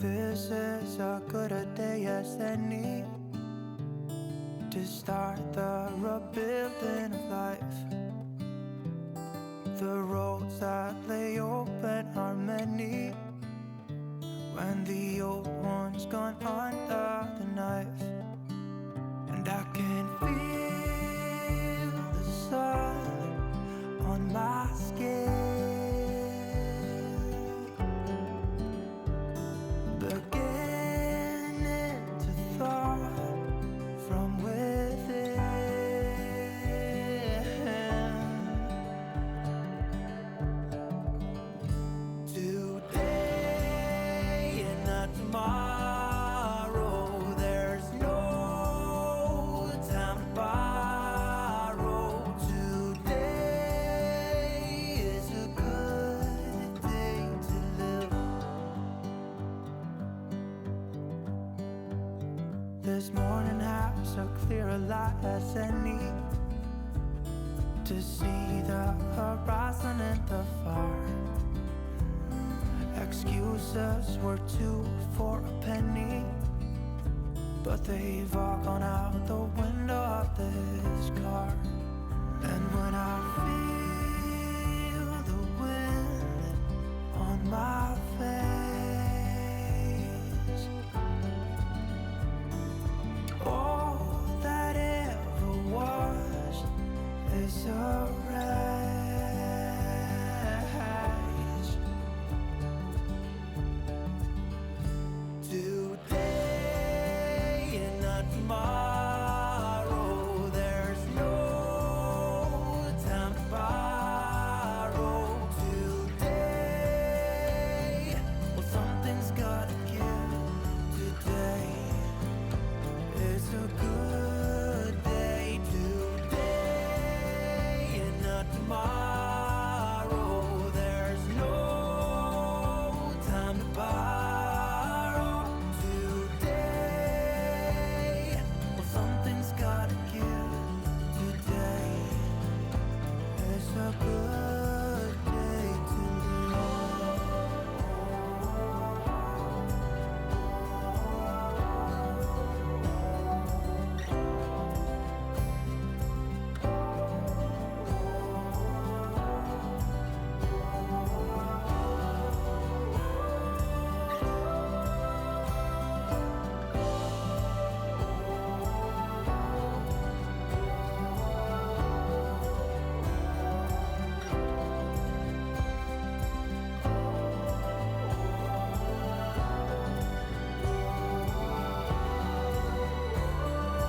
This is as good a day as any to start the rebuilding of life. The roads that lay open are many when the old one's gone under the knife. And I can feel the sun on my skin, beginning to thaw from within. Today and not tomorrow, there's no time to borrow. Today is a good day to live. This morning has a clearer light as any to see the horizon and the far. Excuses were two for a penny, but they've all gone out the window of this car. And when I feel the wind on my face, all that ever was is a wreck. Today and not tomorrow, there's no time to borrow. Today, well, something's gotta give. Today is a good day. Today and not tomorrow, there's no time to borrow.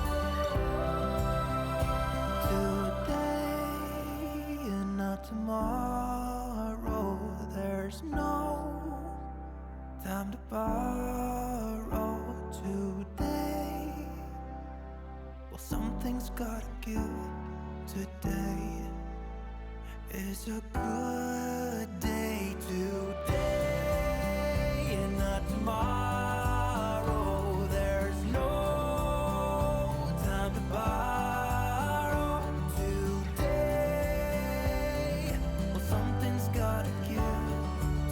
A good day to tomorrow, there's no time to borrow. Today, well, something's gotta give. Today is a good day. Today and not tomorrow, there's no time to borrow. Gotta give.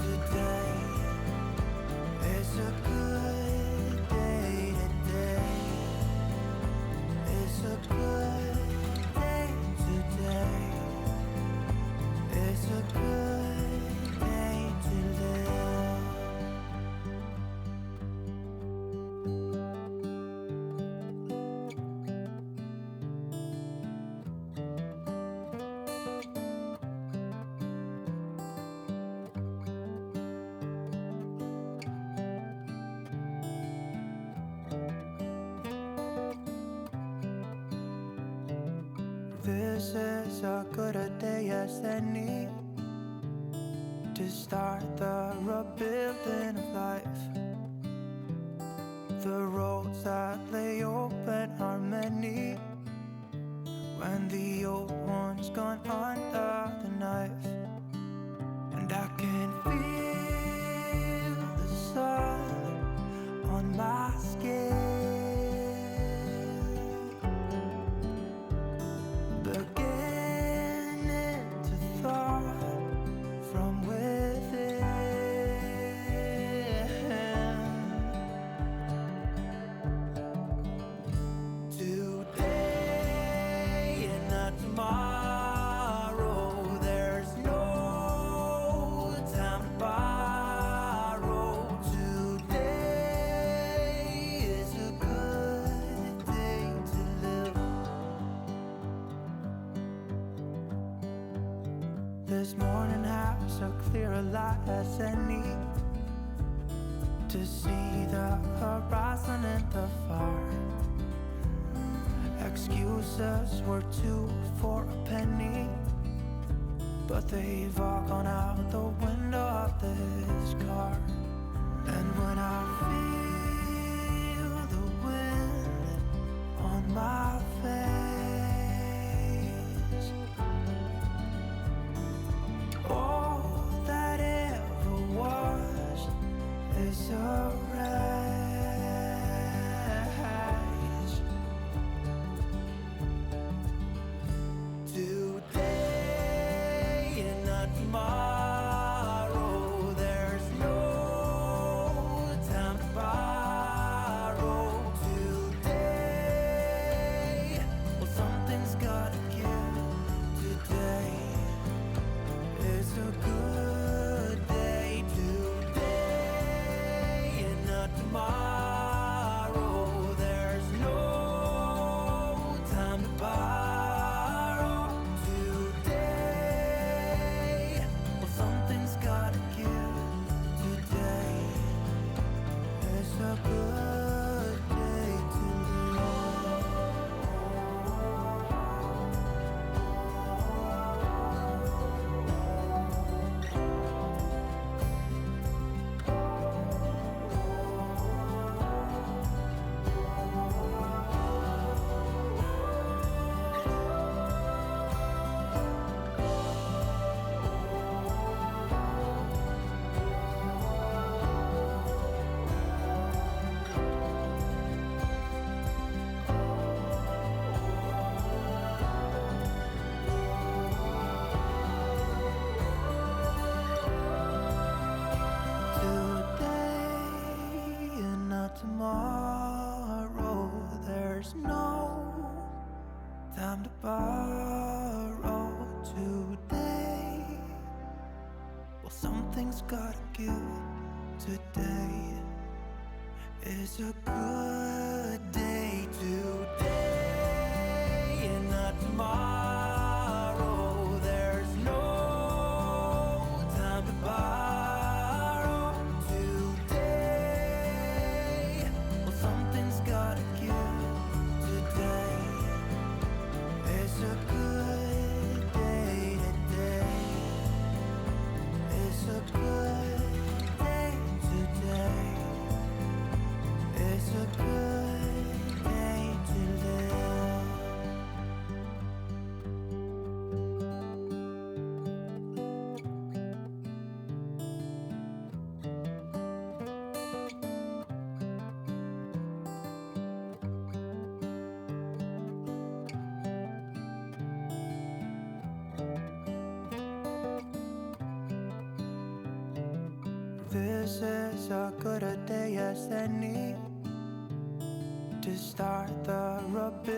Today is a good day. Today is a good day. Today is a good day to live. This is as good a day as any to start the rebuilding of life. The roads that lay open are many when the old one's gone under the knife. And I can feel the sun on my skin, beginning to thaw from within. this morning has a clearer light as any, to see the horizon in the far. Excuses were two for a penny, but they've all gone out the window of this car. And when I feel the wind on my face, all that ever was is a race. Today and not tomorrow, there's no time to borrow. Today, well, something's gotta give. Today is a good day. Today and not tomorrow, there's no time to borrow. Today, well, something's gotta give. Today is a good day to live. Today and not tomorrow, there's no time to borrow. Today, well, something's gotta give. Today is a good day. Today and not tomorrow, there's no time to borrow. Today, well, something's gotta give. Today is a good day. Today is a good day. Today is a good day to live. This is a good a day as any, to start the rebuild.